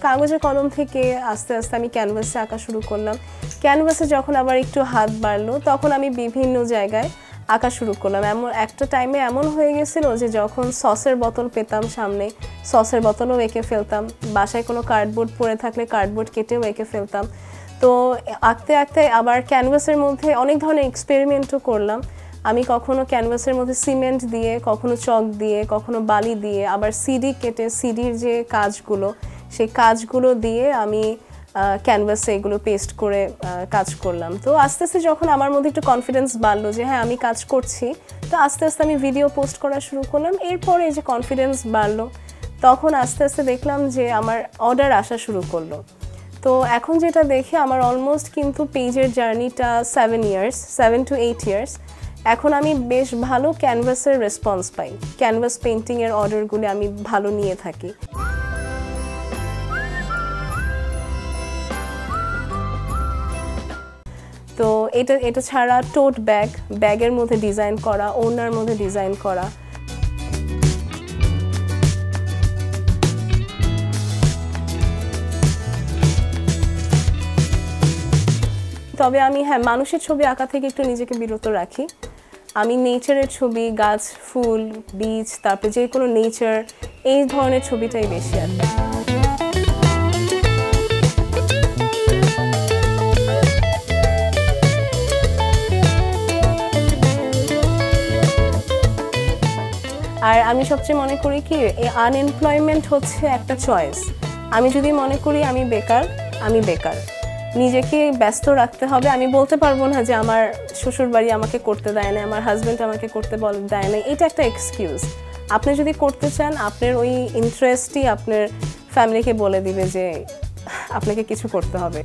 কাগজে কলম থেকে আস্তে আস্তে আমি ক্যানভাসে আঁকা শুরু করলাম। ক্যানভাসে যখন আবার একটু হাত বাড়লো তখন আমি বিভিন্ন জায়গায় আঁকা শুরু করলাম। একটা টাইমে এমন হয়ে গেছিল যে যখন সসের বোতল পেতাম সামনে, সসের বোতলও এঁকে ফেলতাম। বাসায় কোনো কার্ডবোর্ড পড়ে থাকলে কার্ডবোর্ড কেটেও এঁকে ফেলতাম। তো আঁকতে আঁকতে আবার ক্যানভাসের মধ্যে অনেক ধরনের এক্সপেরিমেন্টও করলাম। আমি কখনো ক্যানভাসের মধ্যে সিমেন্ট দিয়ে, কখনো চক দিয়ে, কখনো বালি দিয়ে, আবার সিডি কেটে সিডির যে কাজগুলো সেই কাজগুলো দিয়ে আমি ক্যানভাসে এগুলো পেস্ট করে কাজ করলাম। তো আস্তে আস্তে যখন আমার মধ্যে একটু কনফিডেন্স বাড়লো যে হ্যাঁ আমি কাজ করছি, তো আস্তে আস্তে আমি ভিডিও পোস্ট করা শুরু করলাম। এরপরে যে কনফিডেন্স বাড়লো তখন আস্তে আস্তে দেখলাম যে আমার অর্ডার আসা শুরু করলো। তো এখন যেটা দেখে আমার অলমোস্ট কিন্তু পেজের জার্নিটা 7 to 8 ইয়ার্স। এখন আমি বেশ ভালো ক্যানভাসের রেসপন্স পাই, ক্যানভাস পেইন্টিংয়ের অর্ডারগুলি আমি ভালো নিয়ে থাকি। তো এটা ছাড়া টোট ব্যাগের মধ্যে ডিজাইন করা, ওড়নার মধ্যে ডিজাইন করা। তবে আমি হ্যাঁ মানুষের ছবি আঁকা থেকে একটু নিজেকে বিরত রাখি। আমি নেচারের ছবি, গাছ, ফুল, বিচ, তারপরে যে কোনো নেচার, এই ধরনের ছবিটাই বেশি আঁকি। আর আমি সবচেয়ে মনে করি কি আনএমপ্লয়মেন্ট হচ্ছে একটা চয়েস। আমি যদি মনে করি আমি বেকার, আমি বেকার। নিজেকে ব্যস্ত রাখতে হবে। আমি বলতে পারবো না যে আমার শ্বশুরবাড়ি আমাকে করতে দেয় না, আমার হাজব্যান্ড আমাকে করতে দেয় না, এটা একটা এক্সকিউজ। আপনি যদি করতে চান আপনার ওই ইন্টারেস্টই আপনার ফ্যামিলিকে বলে দিবে যে আপনাকে কিছু করতে হবে।